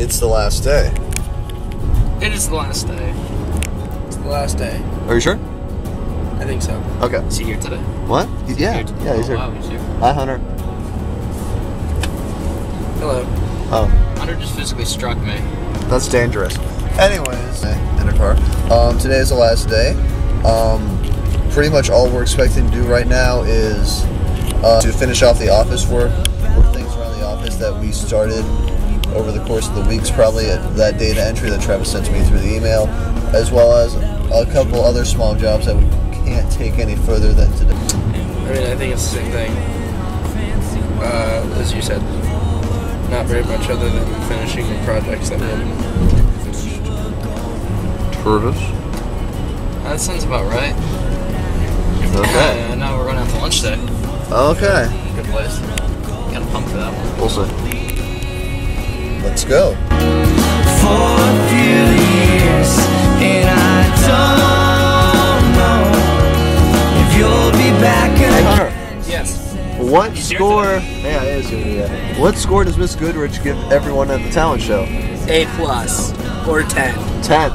It's the last day. It is the last day. It's the last day. Are you sure? I think so. Okay. Is he here today? What? Yeah. Yeah, he's here. Wow, he's here. Hi, Hunter. Hello. Oh. Hunter just physically struck me. That's dangerous. Anyways, in a car. Today is the last day. Pretty much all we're expecting to do right now is to finish off the office work, things around the office that we started over the course of the weeks, probably at that data entry that Travis sent to me through the email, as well as a couple other small jobs that we can't take any further than today. I mean, I think it's the same thing. As you said, not very much other than finishing the projects that we haven't finished. Travis? That sounds about right. Okay. Now we're going out to lunch today. Okay. Good place. Kind of pumped for that one. We'll see. Let's go. For a few years, and I don't know if you'll be back Hey, Hunter. Yes. What He's here score? today. Yeah, it is here. Yeah. What score does Miss Goodrich give everyone at the talent show? A+ or 10. 10.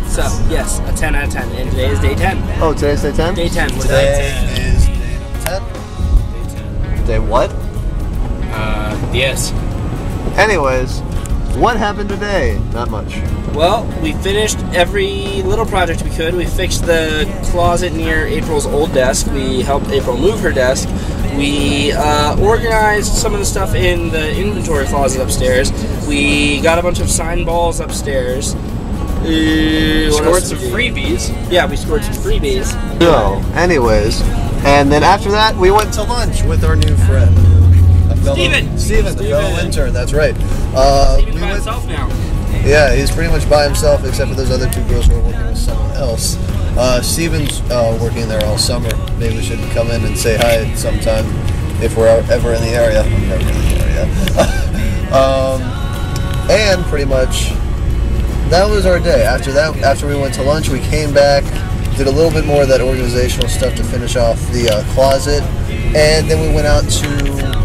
So, yes, a 10 out of 10. And today is day 10. Oh, today's day 10? Day 10. What Today is day 10. Day what? Yes. Anyways, what happened today? Not much. Well, we finished every little project we could. We fixed the closet near April's old desk. We helped April move her desk. We organized some of the stuff in the inventory closet upstairs. We got a bunch of sign balls upstairs. What Scored else some did we do? freebies. Yeah, we scored some freebies. So, anyways, and then after that, we went to lunch with our new friend. Steven, the fellow intern, that's right. Steven's we by went, himself now. yeah, he's pretty much by himself except for those other two girls who are working with someone else. Steven's working there all summer. Maybe we should come in and say hi sometime if we're ever in the area. I'm never in the area. And pretty much that was our day. After that, after we went to lunch, we came back, did a little bit more of that organizational stuff to finish off the closet, and then we went out to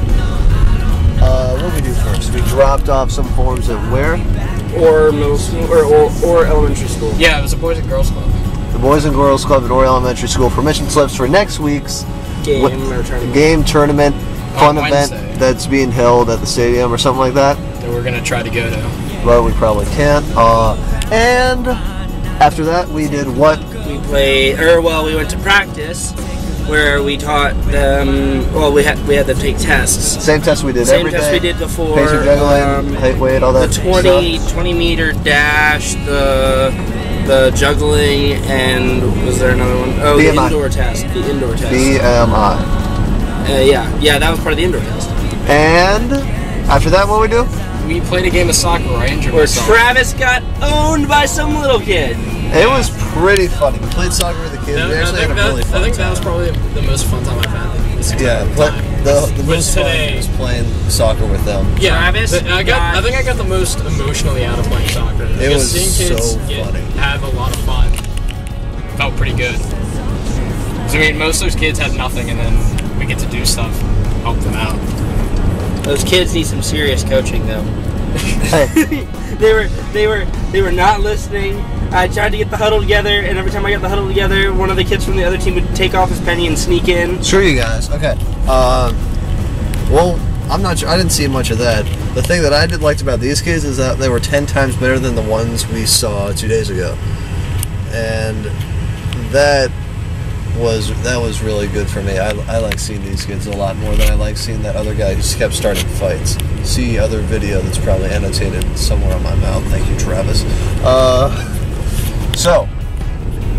what did we do first? We dropped off some forms at where? Or middle school, or elementary school. Yeah, it was a Boys and Girls Club. The Boys and Girls Club at Oriel Elementary School permission slips for next week's game tournament fun event Wednesday. that's being held at the stadium or something like that. That we're going to try to go to. But we probably can't. And after that, we did what? We we went to practice where we taught them. Well, we had them take tests. Same test we did Same every test day. we did before. Pacing, juggling, height, weight, all that The stuff. 20 meter dash, the juggling, and was there another one? Oh, BMI. the indoor test. The indoor test. BMI. Yeah, that was part of the indoor test. And after that, what we do? We played a game of soccer where I injured Where myself. Travis got owned by some little kid. It was pretty funny. We played soccer with the kids. We actually had a really fun I think that time. was probably the most fun time I've had this Yeah, entire but time. the Was most fun today. was playing soccer with them. Yeah, Travis I think I got the most emotionally out of playing soccer. It Because was seeing kids so funny. have a lot of fun felt pretty good. 'Cause, I mean, most of those kids had nothing, and then we get to do stuff, help them out. Those kids need some serious coaching, though. Hey, they were not listening. I tried to get the huddle together, and every time I got the huddle together, one of the kids from the other team would take off his penny and sneak in. screw you guys. Okay. Well, I'm not sure. I didn't see much of that. The thing that I liked about these kids is that they were 10 times better than the ones we saw 2 days ago, and that was really good for me. I like seeing these kids a lot more than I like seeing that other guy who just kept starting fights. See other video that's probably annotated somewhere on my mouth. Thank you, Travis. So,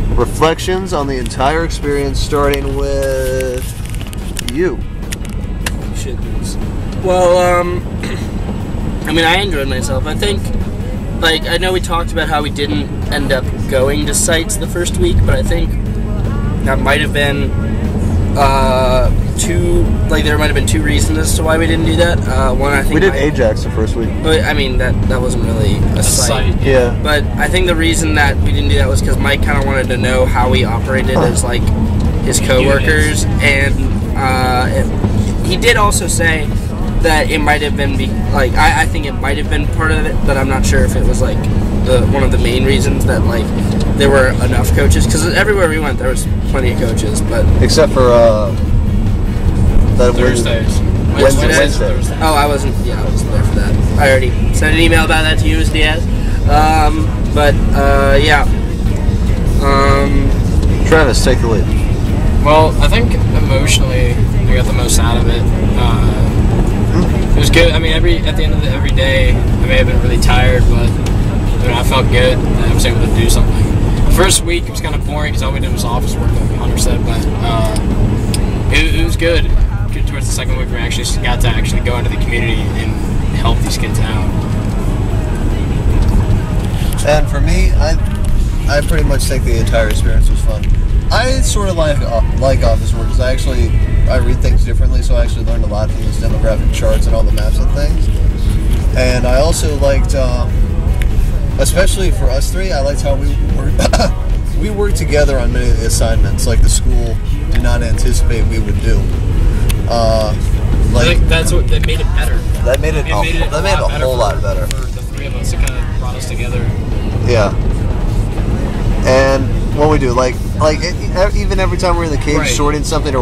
reflections on the entire experience, starting with you. Well, I mean, I enjoyed myself. I think, like, I know we talked about how we didn't end up going to sites the first week, but I think that might have been there might have been two reasons as to why we didn't do that. One, I think We did Ajax the first week. But, I mean, that wasn't really a site. Yeah. But I think the reason that we didn't do that was because Mike kind of wanted to know how we operated as, like, his coworkers, and he did also say that it might have been like I think it might have been part of it, but I'm not sure if it was like one of the main reasons that like there were enough coaches, because everywhere we went there was plenty of coaches, but Except for that Thursdays. Wednesday. oh, I wasn't there for that. I already sent an email about that to you, Diaz. Yeah. Travis, take the lead. Well, I think emotionally I got the most out of it. It was good. I mean, at the end of every day, I may have been really tired, but I felt good and I was able to do something. The first week it was kind of boring because all we did was office work, like Hunter said, but it was good. Towards the second week, we actually got to go into the community and help these kids out. And for me, I pretty much think the entire experience was fun. I sort of like office work because I read things differently, so I actually learned a lot from those demographic charts and all the maps and things. And I also liked, especially for us three, I liked how we worked together on many of the assignments, like the school did not anticipate we would do. I think that's what that made it better. That made it a whole lot better. For the three of us, it kind of brought us together. Yeah. And what we do, even every time we're in the cage Right. sorting something or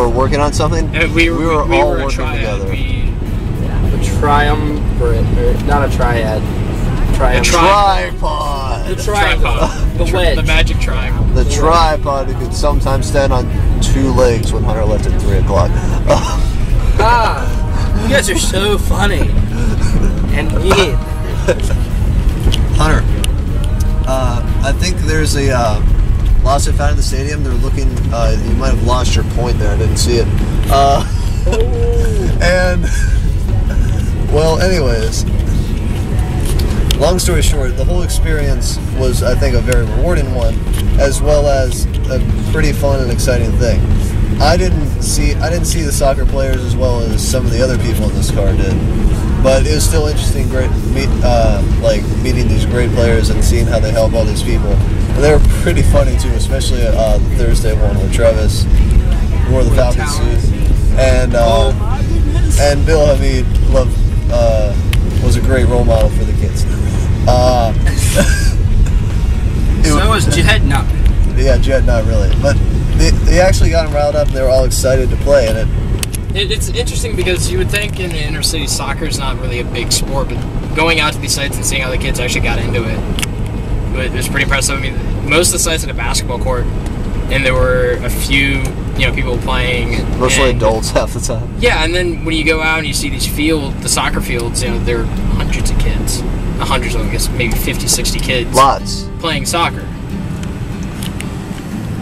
working on something, And we were all a working triad. together. A triumvirate, or not a triad. Tripod. The triangle. The wedge. The magic triangle. The tripod who could sometimes stand on 2 legs when Hunter left at 3 o'clock. You guys are so funny. And mean. Hunter, I think there's a lawsuit found in the stadium. They're looking. You might have lost your point there. I didn't see it. And well, anyways. Long story short, the whole experience was, I think, a very rewarding one, as well as a pretty fun and exciting thing. I didn't see the soccer players as well as some of the other people in this car did, but it was still interesting, meeting these great players and seeing how they help all these people. And they were pretty funny too, especially the Thursday one with Travis, who wore the Falcon suit, and Bill Hamid was a great role model for the kids. So was Jed not. Yeah, Jed not really, but they actually got them riled up and they were all excited to play, and It's interesting because you would think in the inner city soccer is not really a big sport, but going out to these sites and seeing how the kids actually got into it was pretty impressive. I mean, most of the sites had a basketball court, and there were a few people playing. mostly adults half the time. Yeah, and then when you go out and you see these the soccer fields, there are hundreds of kids. Hundreds of, I guess, maybe 50, 60 kids. Lots. Playing soccer.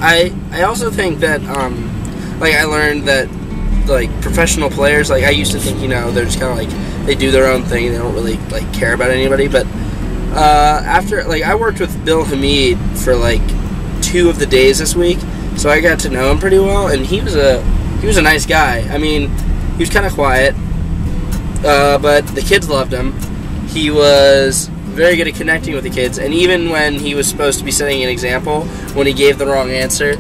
I also think that I learned that professional players, I used to think they're just kind of they do their own thing, they don't really care about anybody, but after I worked with Bill Hamid for 2 of the days this week, so I got to know him pretty well, and he was a nice guy. I mean, he was kind of quiet, but the kids loved him. He was very good at connecting with the kids, and even when he was supposed to be setting an example, when he gave the wrong answer,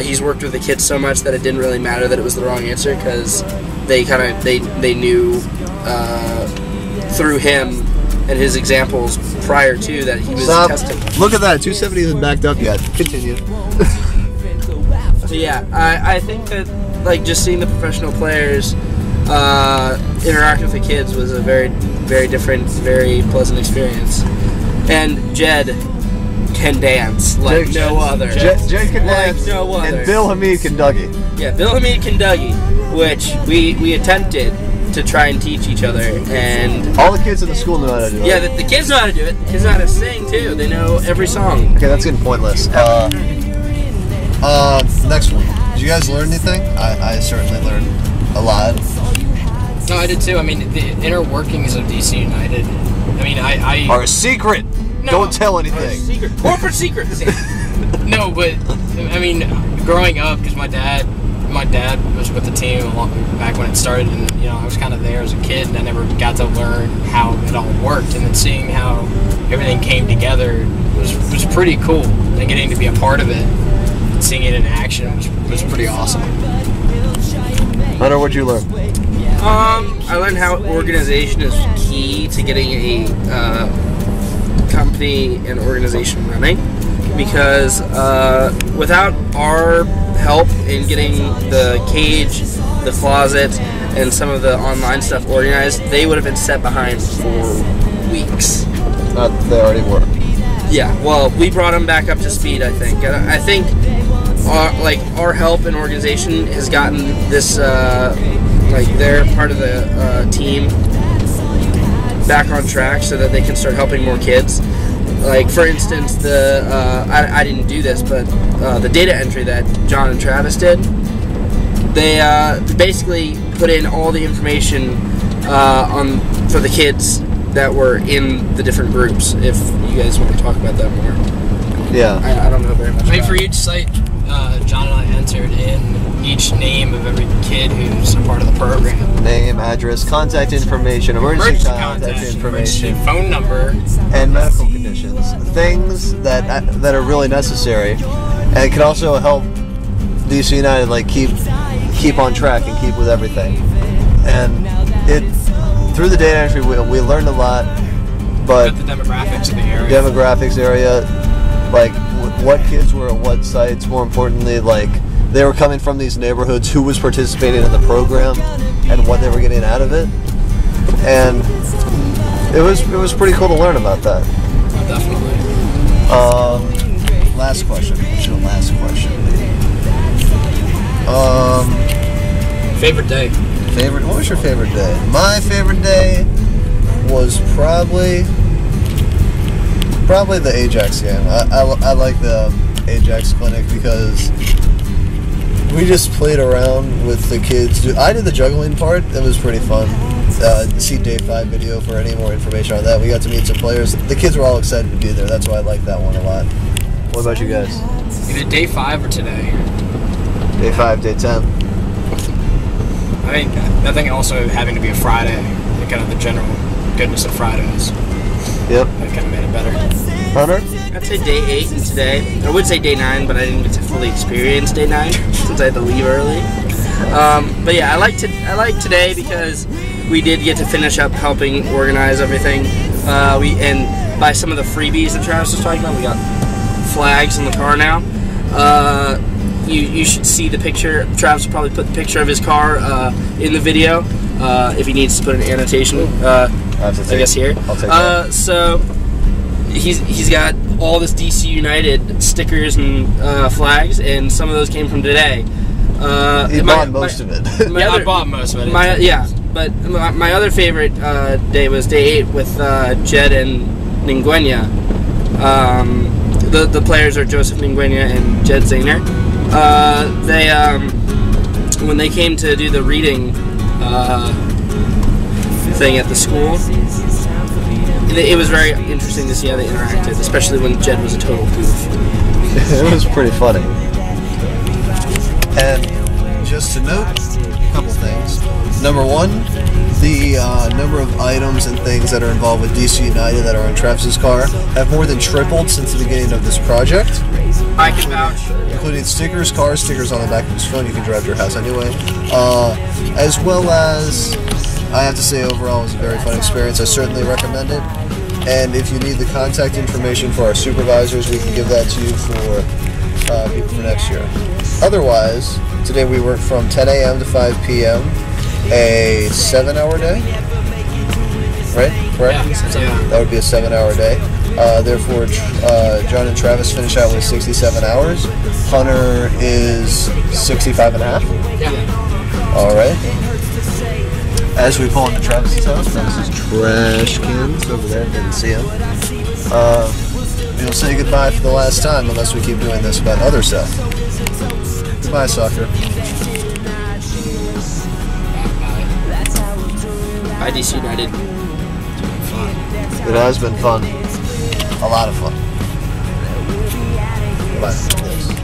he's worked with the kids so much that it didn't really matter that it was the wrong answer, because they knew through him and his examples prior to that he was testing. Look at that, 270 isn't backed up yet. Continue. So yeah, I think that just seeing the professional players interact with the kids was a very, very different, very pleasant experience. And Jed can dance like no other. Jed can dance, no other. and Bill Hamid can Dougie. Yeah, Bill Hamid can Dougie, which we attempted to try and teach each other, and all the kids in the school know how to do it. yeah, the kids know how to do it. The kids know how to sing too. They know every song. Okay, that's getting pointless. Next one. Did you guys learn anything? I certainly learned a lot. No, I did too. I mean, the inner workings of DC United. I mean, I Our secret. No. Don't tell anything. Secret, corporate secrets. No, but I mean, growing up, because my dad was with the team back when it started, and I was kind of there as a kid, and I never got to learn how it all worked, and then seeing how everything came together was pretty cool, and getting to be a part of it, and seeing it in action was pretty awesome. Hunter, what'd you learn? I learned how organization is key to getting a company and organization running, because without our help in getting the cage, the closet, and some of the online stuff organized, they would have been set behind for weeks. They already were. Yeah, well, we brought them back up to speed, I think. And I think our help and organization has gotten this, they're part of the team back on track so that they can start helping more kids. Like, for instance, I didn't do this, but the data entry that John and Travis did, they basically put in all the information for the kids that were in the different groups, if you guys want to talk about that more. Yeah. I don't know very much. I mean, for each site, John and I entered in each name of every kid who's a part of the program. Name, address, contact information, emergency contact information, phone number, and medical conditions. Things that are really necessary, and it can also help DC United keep on track and keep with everything. And through the data entry, we learned a lot, but the demographics of the area. Like what kids were at what sites. More importantly, they were coming from these neighborhoods, who was participating in the program, and what they were getting out of it. And it was pretty cool to learn about that. Definitely. Last question. What's your last question? Favorite day. What was your favorite day? My favorite day was probably the Ajax game. I like the Ajax clinic because we just played around with the kids. I did the juggling part. It was pretty fun. See Day 5 video for any more information on that. We got to meet some players. The kids were all excited to be there. That's why I like that one a lot. What about you guys? Either Day 5 or today. Day 5, Day 10. I think nothing also having to be a Friday, and kind of the general goodness of Fridays. Yep. That kind of made it better. Hunter? I'd say Day 8 and today. I would say Day 9, but I didn't get to fully experience Day 9 since I had to leave early. But yeah, I like today because we did get to finish up helping organize everything. And by some of the freebies that Travis was talking about, we got flags in the car now. You should see the picture. Travis will probably put the picture of his car in the video if he needs to put an annotation. I guess here. I'll take that. So he's got all this DC United stickers and flags, and some of those came from today. He bought most of it. I bought most of it. But my other favorite day was Day 8 with Jed and Nguyen. The players are Joseph Nguyen and Jed Zahner. When they came to do the reading thing at the school, it was very interesting to see how they interacted, especially when Jed was a total goof. It was pretty funny. And just to note, a couple things. Number one, the number of items and things that are involved with DC United that are on Travis's car have more than tripled since the beginning of this project. I can vouch. Including stickers, car stickers on the back of his phone. You can drive to your house anyway. As well as, I have to say, overall, it was a very fun experience. I certainly recommend it. And if you need the contact information for our supervisors, we can give that to you for people for next year. Otherwise, today we worked from 10 a.m. to 5 p.m. a 7-hour day, right? Correct? Yeah. That would be a 7-hour day. Therefore, John and Travis finish out with 67 hours. Hunter is 65 and a half. Yeah. All right. As we pull into Travis's house, Travis's trash cans over there. Didn't see him. We'll say goodbye for the last time, unless we keep doing this about other stuff. Goodbye, soccer. Bye, DC United. It has been fun. A lot of fun. Goodbye.